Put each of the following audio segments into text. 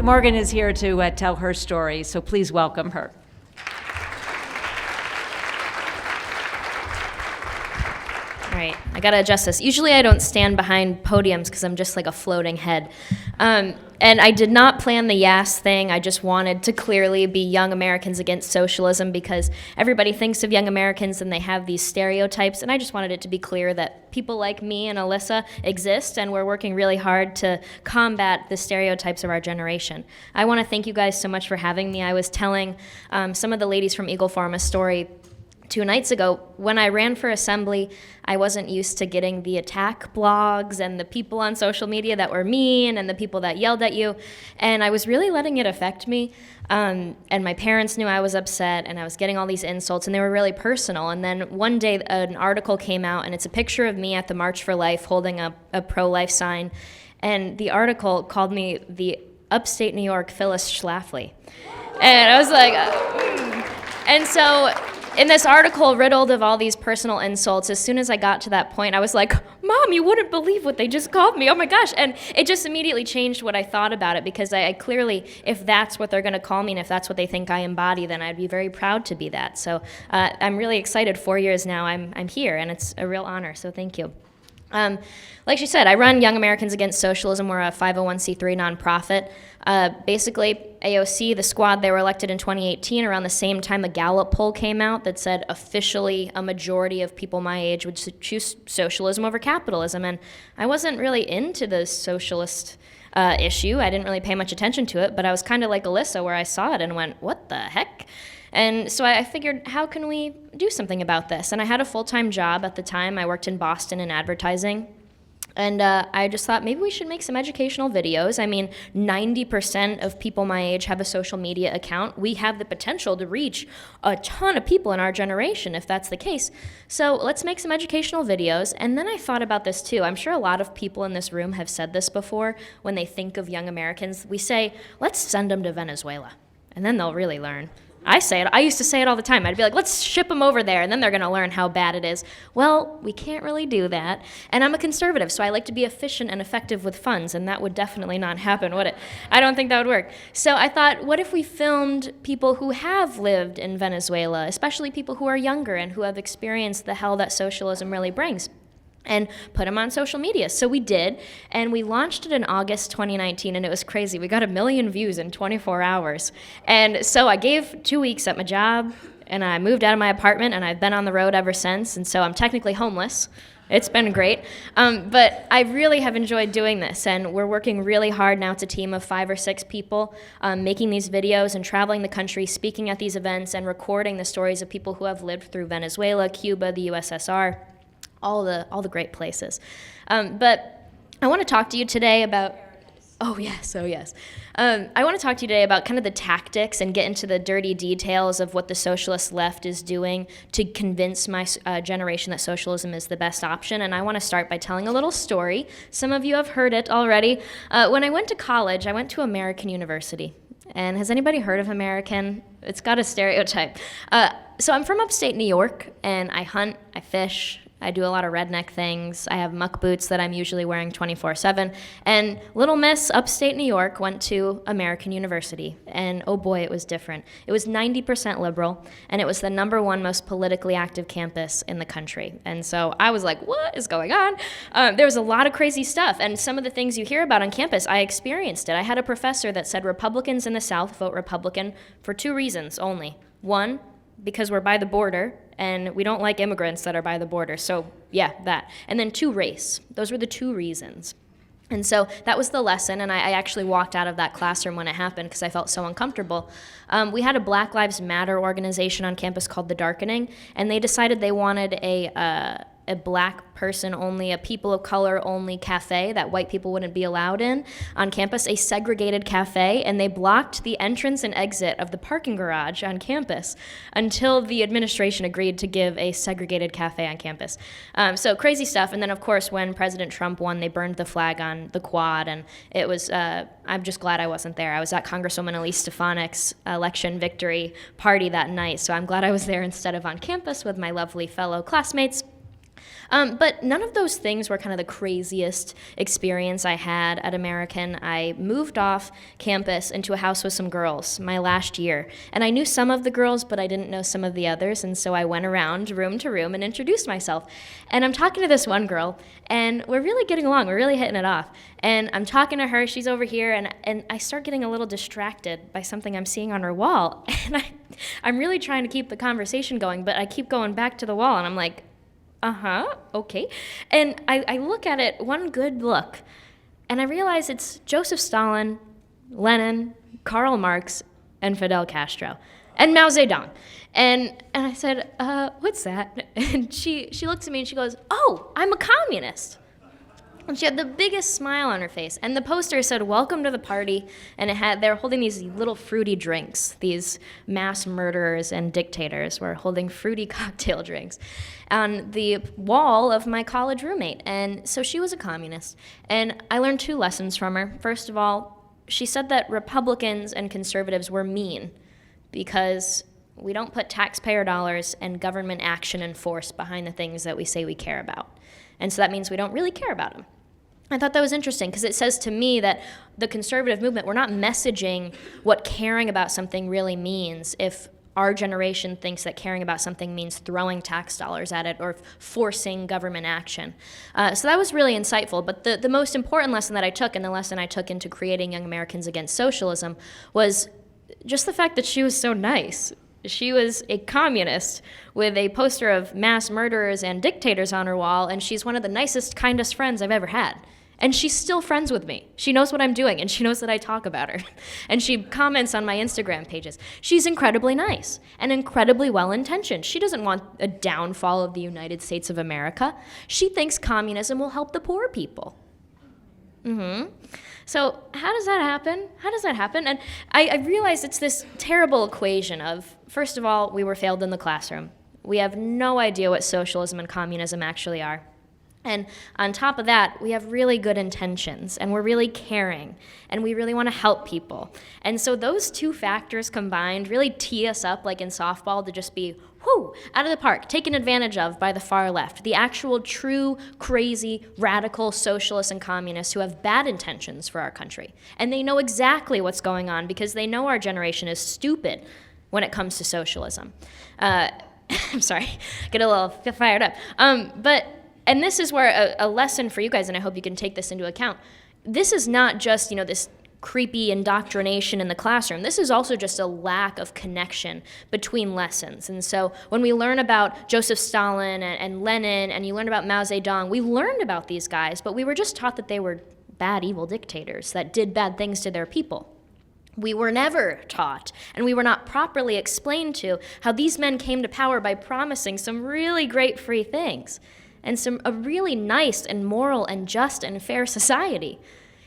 Morgan is here to tell her story, so please welcome her. All right, I gotta adjust this. Usually I don't stand behind podiums because I'm just like a floating head. And I did not plan the YAS thing. I just wanted to clearly be Young Americans Against Socialism because everybody thinks of Young Americans and they have these stereotypes, and I just wanted it to be clear that people like me and Alyssa exist, and we're working really hard to combat the stereotypes of our generation. I want to thank you guys so much for having me. I was telling some of the ladies from Eagle Forum a story 2 nights ago. When I ran for assembly, I wasn't used to getting the attack blogs and the people on social media that were mean and the people that yelled at you, and I was really letting it affect me. And my parents knew I was upset, and I was getting all these insults, and they were really personal. And then one day an article came out, and it's a picture of me at the March for Life holding a pro-life sign, and the article called me the upstate New York Phyllis Schlafly. And I was like, And so in this article riddled of all these personal insults, as soon as I got to that point, I was like, Mom, you wouldn't believe what they just called me. Oh my gosh. And it just immediately changed what I thought about it, because I clearly, if that's what they're going to call me and if that's what they think I embody, then I'd be very proud to be that. So I'm really excited. 4 years now I'm here, and it's a real honor. So thank you. Like she said, I run Young Americans Against Socialism. We're a 501c3 nonprofit. Basically, AOC, the squad, they were elected in 2018 around the same time a Gallup poll came out that said officially a majority of people my age would choose socialism over capitalism. And I wasn't really into the socialist issue. I didn't really pay much attention to it, but I was kind of like Alyssa, where I saw it and went, what the heck? And so I figured, how can we do something about this? And I had a full-time job at the time. I worked in Boston in advertising. And I just thought maybe we should make some educational videos. I mean, 90% of people my age have a social media account. We have the potential to reach a ton of people in our generation if that's the case. So let's make some educational videos. And then I thought about this too. I'm sure a lot of people in this room have said this before when they think of young Americans. We say, let's send them to Venezuela, and then they'll really learn. I say it. I used to say it all the time. I'd be like, let's ship them over there, and then they're going to learn how bad it is. Well, we can't really do that. And I'm a conservative, so I like to be efficient and effective with funds, and that would definitely not happen, would it? I don't think that would work. So I thought, what if we filmed people who have lived in Venezuela, especially people who are younger and who have experienced the hell that socialism really brings, and put them on social media? So we did, and we launched it in August 2019, and it was crazy. We got 1 million views in 24 hours. And so I gave 2 weeks at my job, and I moved out of my apartment, and I've been on the road ever since, and so I'm technically homeless. It's been great. But I really have enjoyed doing this, and we're working really hard now. It's a team of 5 or 6 people making these videos and traveling the country, speaking at these events, and recording the stories of people who have lived through Venezuela, Cuba, the USSR, all the great places. But I want to talk to you today about, oh yes. I want to talk to you today about kind of the tactics and get into the dirty details of what the socialist left is doing to convince my generation that socialism is the best option. And I want to start by telling a little story. Some of you have heard it already. When I went to college, I went to American University. And has anybody heard of American? It's got a stereotype. So I'm from upstate New York, and I hunt, I fish, I do a lot of redneck things. I have muck boots that I'm usually wearing 24/7. And little Miss upstate New York went to American University. And oh boy, it was different. It was 90% liberal, and it was the #1 most politically active campus in the country. And so I was like, what is going on? There was a lot of crazy stuff. And some of the things you hear about on campus, I experienced it. I had a professor that said Republicans in the South vote Republican for 2 reasons only. 1, because we're by the border, and we don't like immigrants that are by the border. So yeah, that. And then 2, race. Those were the 2 reasons. And so that was the lesson, and I actually walked out of that classroom when it happened because I felt so uncomfortable. We had a Black Lives Matter organization on campus called The Darkening, and they decided they wanted a black person only, a people of color only cafe that white people wouldn't be allowed in on campus, a segregated cafe, and they blocked the entrance and exit of the parking garage on campus until the administration agreed to give a segregated cafe on campus. So crazy stuff. And then of course when President Trump won, they burned the flag on the quad, and it was, I'm just glad I wasn't there. I was at Congresswoman Elise Stefanik's election victory party that night, so I'm glad I was there instead of on campus with my lovely fellow classmates. But none of those things were kind of the craziest experience I had at American. I moved off campus into a house with some girls my last year. And I knew some of the girls, but I didn't know some of the others. And so I went around room to room and introduced myself. And I'm talking to this one girl, and we're really getting along. We're really hitting it off. And I'm talking to her. She's over here. And I start getting a little distracted by something I'm seeing on her wall. And I'm really trying to keep the conversation going, but I keep going back to the wall. And I'm like, okay. And I look at it, one good look, and I realize it's Joseph Stalin, Lenin, Karl Marx, and Fidel Castro, and Mao Zedong. And I said, what's that? And she looks at me and she goes, oh, I'm a communist. And she had the biggest smile on her face. And the poster said, welcome to the party. And they were holding these little fruity drinks. These mass murderers and dictators were holding fruity cocktail drinks on the wall of my college roommate. And so she was a communist. And I learned 2 lessons from her. First of all, she said that Republicans and conservatives were mean because we don't put taxpayer dollars and government action and force behind the things that we say we care about. And so that means we don't really care about them. I thought that was interesting because it says to me that the conservative movement, we're not messaging what caring about something really means if our generation thinks that caring about something means throwing tax dollars at it or forcing government action. So that was really insightful. But the most important lesson that I took, and the lesson I took into creating Young Americans Against Socialism, was just the fact that she was so nice. She was a communist with a poster of mass murderers and dictators on her wall, and she's one of the nicest, kindest friends I've ever had. And she's still friends with me. She knows what I'm doing, and she knows that I talk about her. And she comments on my Instagram pages. She's incredibly nice and incredibly well-intentioned. She doesn't want a downfall of the United States of America. She thinks communism will help the poor people. So how does that happen? And I realized it's this terrible equation of, first of all, we were failed in the classroom. We have no idea what socialism and communism actually are. And on top of that, we have really good intentions, and we're really caring, and we really want to help people. And so those 2 factors combined really tee us up, like in softball, to just be, out of the park, taken advantage of by the far left, the actual true, crazy, radical socialists and communists who have bad intentions for our country. And they know exactly what's going on because they know our generation is stupid when it comes to socialism. I'm sorry, get a little fired up. And this is where a lesson for you guys, and I hope you can take this into account. This is not just, this creepy indoctrination in the classroom. This is also just a lack of connection between lessons. And so when we learn about Joseph Stalin and Lenin, and you learn about Mao Zedong, we learned about these guys, but we were just taught that they were bad, evil dictators that did bad things to their people. We were never taught, and we were not properly explained to how these men came to power by promising some really great free things and a really nice and moral and just and fair society.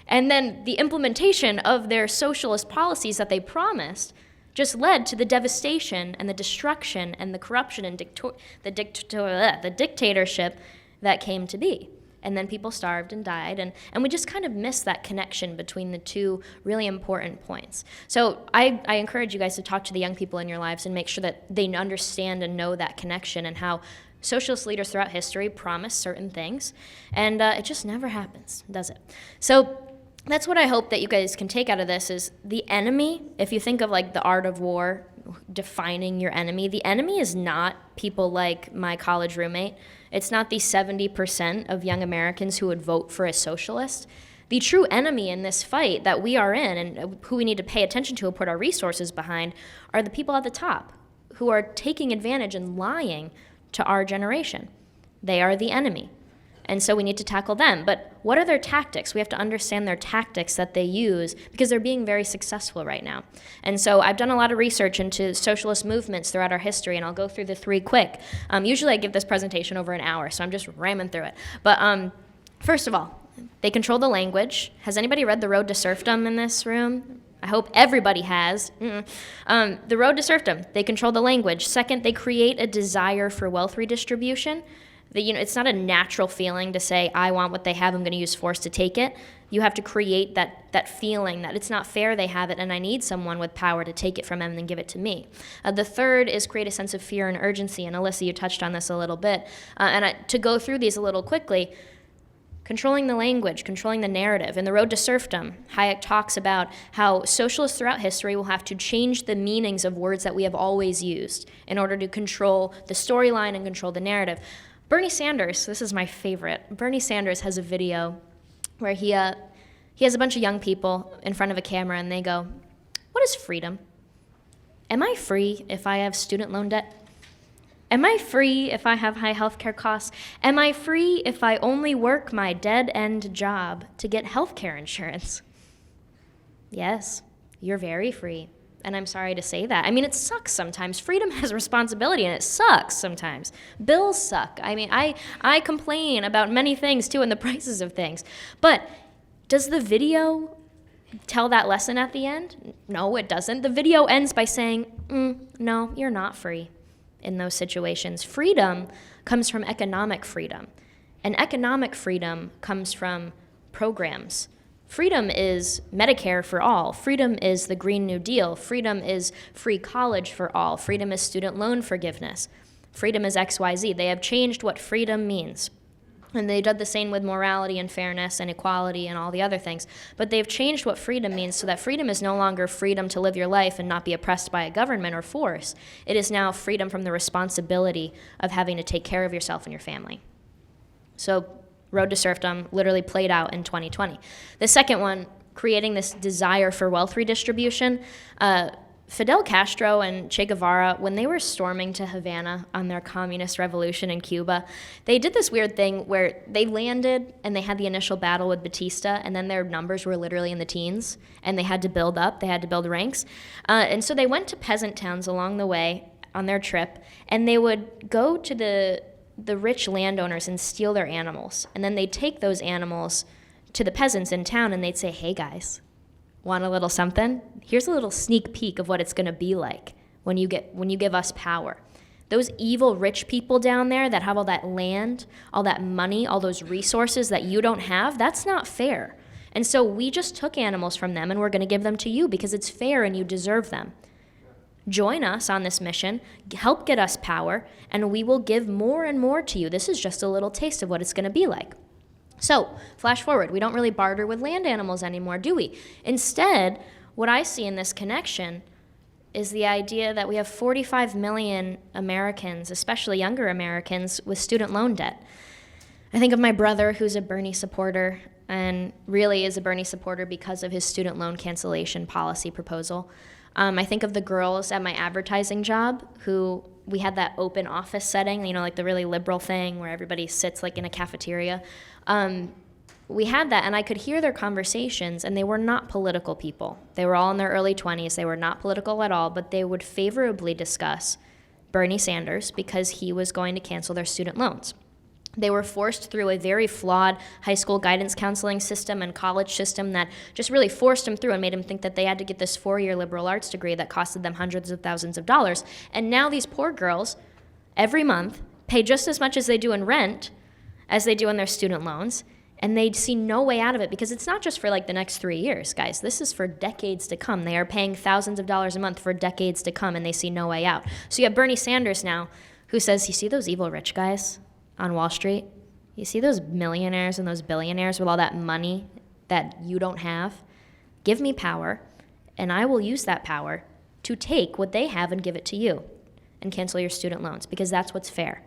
And then the implementation of their socialist policies that they promised just led to the devastation and the destruction and the corruption and the dictatorship that came to be. And then people starved and died, and we just kind of missed that connection between the 2 really important points. So I encourage you guys to talk to the young people in your lives and make sure that they understand and know that connection and how socialist leaders throughout history promise certain things, and it just never happens, does it? So that's what I hope that you guys can take out of this is the enemy. If you think of like the art of war, defining your enemy, the enemy is not people like my college roommate. It's not the 70% of young Americans who would vote for a socialist. The true enemy in this fight that we are in and who we need to pay attention to and put our resources behind are the people at the top who are taking advantage and lying to our generation. They are the enemy. And so we need to tackle them. But what are their tactics? We have to understand their tactics that they use because they're being very successful right now. And so I've done a lot of research into socialist movements throughout our history, and I'll go through the 3 quick. Usually I give this presentation over an hour, so I'm just ramming through it. But first of all, they control the language. Has anybody read The Road to Serfdom in this room? I hope everybody has. The Road to Serfdom, they control the language. Second, they create a desire for wealth redistribution. It's not a natural feeling to say, I want what they have, I'm going to use force to take it. You have to create that feeling that it's not fair they have it and I need someone with power to take it from them and then give it to me. The third is create a sense of fear and urgency. And Alyssa, you touched on this a little bit. To go through these a little quickly, controlling the language, controlling the narrative. In The Road to Serfdom, Hayek talks about how socialists throughout history will have to change the meanings of words that we have always used in order to control the storyline and control the narrative. Bernie Sanders, this is my favorite. Bernie Sanders has a video where he has a bunch of young people in front of a camera and they go, "What is freedom? Am I free if I have student loan debt? Am I free if I have high healthcare costs? Am I free if I only work my dead-end job to get healthcare insurance?" Yes, you're very free. And I'm sorry to say that. I mean, it sucks sometimes. Freedom has responsibility, and it sucks sometimes. Bills suck. I mean, I complain about many things, too, and the prices of things. But does the video tell that lesson at the end? No, it doesn't. The video ends by saying, no, you're not free in those situations. Freedom comes from economic freedom. And economic freedom comes from programs. Freedom is Medicare for all. Freedom is the Green New Deal. Freedom is free college for all. Freedom is student loan forgiveness. Freedom is XYZ. They have changed what freedom means. And they've done the same with morality and fairness and equality and all the other things. But they've changed what freedom means so that freedom is no longer freedom to live your life and not be oppressed by a government or force. It is now freedom from the responsibility of having to take care of yourself and your family. So Road to Serfdom literally played out in 2020. The second one, creating this desire for wealth redistribution. Fidel Castro and Che Guevara, when they were storming to Havana on their communist revolution in Cuba, they did this weird thing where they landed and they had the initial battle with Batista, and then their numbers were literally in the teens, and they had to build up, they had to build ranks. And so they went to peasant towns along the way on their trip, and they would go to the rich landowners and steal their animals. And then they'd take those animals to the peasants in town and they'd say, "Hey guys, want a little something? Here's a little sneak peek of what it's gonna be like when you give us power." Those evil rich people down there that have all that land, all that money, all those resources that you don't have, that's not fair. And so we just took animals from them and we're gonna give them to you because it's fair and you deserve them. Join us on this mission, help get us power, and we will give more and more to you. This is just a little taste of what it's going to be like. So, flash forward, we don't really barter with land animals anymore, do we? Instead, what I see in this connection is the idea that we have 45 million Americans, especially younger Americans, with student loan debt. I think of my brother, who's a Bernie supporter, and really is a Bernie supporter because of his student loan cancellation policy proposal. I think of the girls at my advertising job who we had that open office setting, like the really liberal thing where everybody sits like in a cafeteria. We had that, and I could hear their conversations, and they were not political people. They were all in their early 20s. They were not political at all, but they would favorably discuss Bernie Sanders because he was going to cancel their student loans. They were forced through a very flawed high school guidance counseling system and college system that just really forced them through and made them think that they had to get this 4-year liberal arts degree that costed them hundreds of thousands of dollars. And now these poor girls, every month, pay just as much as they do in rent as they do in their student loans, and they see no way out of it because it's not just for like the next 3 years, guys. This is for decades to come. They are paying thousands of dollars a month for decades to come, and they see no way out. So you have Bernie Sanders now who says, "You see those evil rich guys on Wall Street? You see those millionaires and those billionaires with all that money that you don't have? Give me power, and I will use that power to take what they have and give it to you and cancel your student loans because that's what's fair.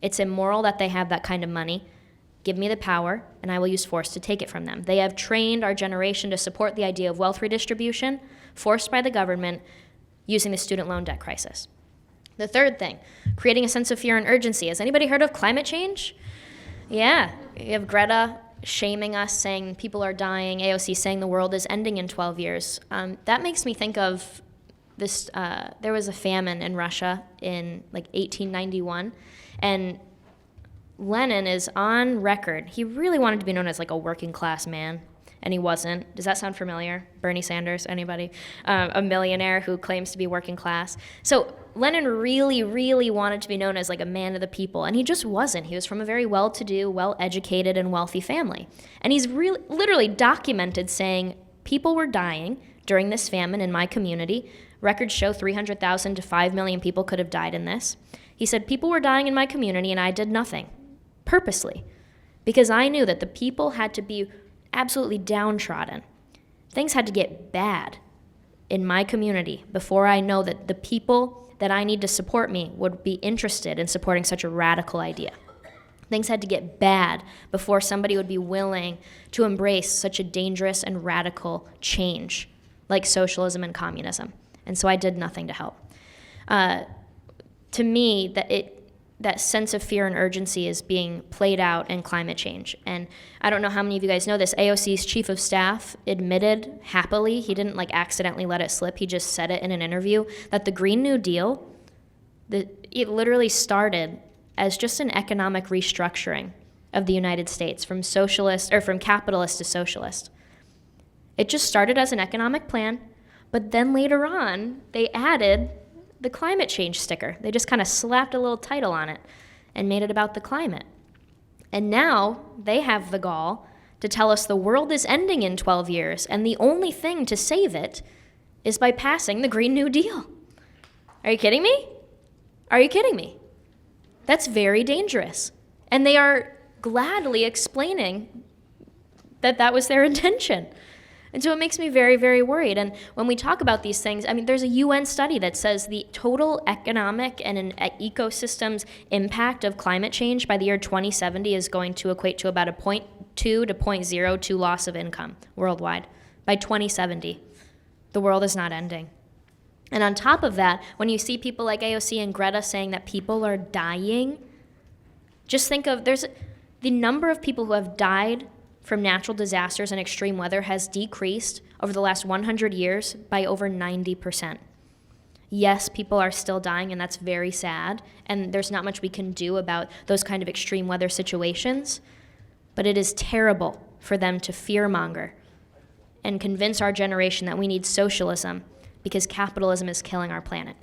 It's immoral that they have that kind of money. Give me the power, and I will use force to take it from them." They have trained our generation to support the idea of wealth redistribution forced by the government using the student loan debt crisis. The third thing, creating a sense of fear and urgency. Has anybody heard of climate change? Yeah, you have Greta shaming us, saying people are dying, AOC saying the world is ending in 12 years. That makes me think of this, there was a famine in Russia in like 1891, and Lenin is on record. He really wanted to be known as like a working class man. and he wasn't. Does that sound familiar? Bernie Sanders, anybody? A millionaire who claims to be working class. So Lenin really, really wanted to be known as like a man of the people, and he just wasn't. He was from a very well-to-do, well-educated, and wealthy family. And he's really, literally documented saying, people were dying during this famine in my community. Records show 300,000 to 5 million people could have died in this. He said, people were dying in my community, and I did nothing, purposely, because I knew that the people had to be absolutely downtrodden. Things had to get bad in my community before I know that the people that I need to support me would be interested in supporting such a radical idea. Things had to get bad before somebody would be willing to embrace such a dangerous and radical change like socialism and communism. And so I did nothing to help. To me, that sense of fear and urgency is being played out in climate change. And I don't know how many of you guys know this, AOC's chief of staff admitted happily, he didn't like accidentally let it slip, he just said it in an interview, that the Green New Deal, it literally started as just an economic restructuring of the United States from capitalist to socialist. It just started as an economic plan, but then later on, they added the climate change sticker. They just kind of slapped a little title on it and made it about the climate. And now they have the gall to tell us the world is ending in 12 years, and the only thing to save it is by passing the Green New Deal. Are you kidding me? Are you kidding me? That's very dangerous. And they are gladly explaining that that was their intention. And so it makes me very, very worried. And when we talk about these things, I mean, there's a UN study that says the total economic and an ecosystem's impact of climate change by the year 2070 is going to equate to about a 0.2 to 0.02 loss of income worldwide. By 2070, the world is not ending. And on top of that, when you see people like AOC and Greta saying that people are dying, just think of the number of people who have died from natural disasters and extreme weather has decreased over the last 100 years by over 90%. Yes, people are still dying, and that's very sad, and there's not much we can do about those kind of extreme weather situations, but it is terrible for them to fearmonger and convince our generation that we need socialism because capitalism is killing our planet.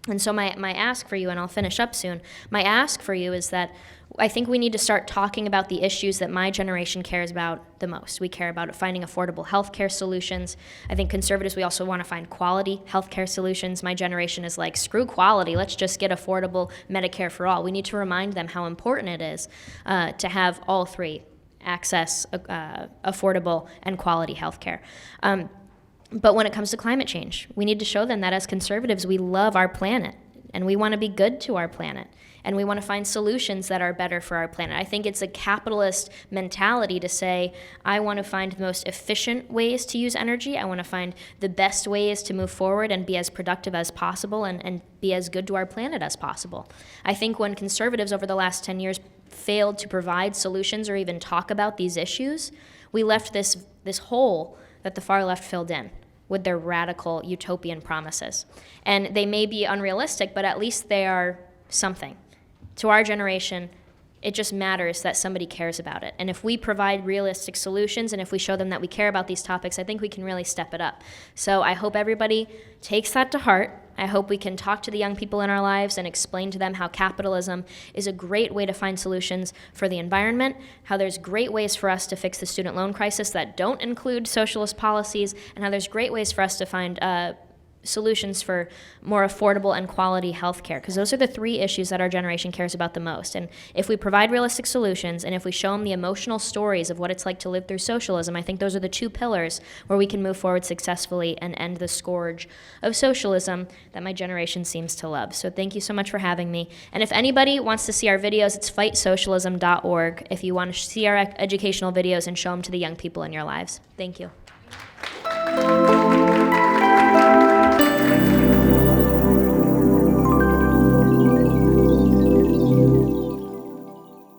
And so my ask for you, and I'll finish up soon, my ask for you is that I think we need to start talking about the issues that my generation cares about the most. We care about finding affordable healthcare solutions. I think conservatives, we also want to find quality healthcare solutions. My generation is like, screw quality, let's just get affordable Medicare for all. We need to remind them how important it is to have all three, access, affordable, and quality healthcare. But when it comes to climate change, we need to show them that as conservatives, we love our planet, and we want to be good to our planet, and we want to find solutions that are better for our planet. I think it's a capitalist mentality to say, I want to find the most efficient ways to use energy. I want to find the best ways to move forward and be as productive as possible and be as good to our planet as possible. I think when conservatives over the last 10 years failed to provide solutions or even talk about these issues, we left this hole that the far left filled in with their radical utopian promises. And they may be unrealistic, but at least they are something. To our generation, it just matters that somebody cares about it. And if we provide realistic solutions and if we show them that we care about these topics, I think we can really step it up. So I hope everybody takes that to heart. I hope we can talk to the young people in our lives and explain to them how capitalism is a great way to find solutions for the environment, how there's great ways for us to fix the student loan crisis that don't include socialist policies, and how there's great ways for us to find solutions for more affordable and quality health care, because those are the three issues that our generation cares about the most. And if we provide realistic solutions and if we show them the emotional stories of what it's like to live through socialism, I think those are the two pillars where we can move forward successfully and end the scourge of socialism that my generation seems to love. So thank you so much for having me. And if anybody wants to see our videos, it's fightsocialism.org if you want to see our educational videos and show them to the young people in your lives. Thank you.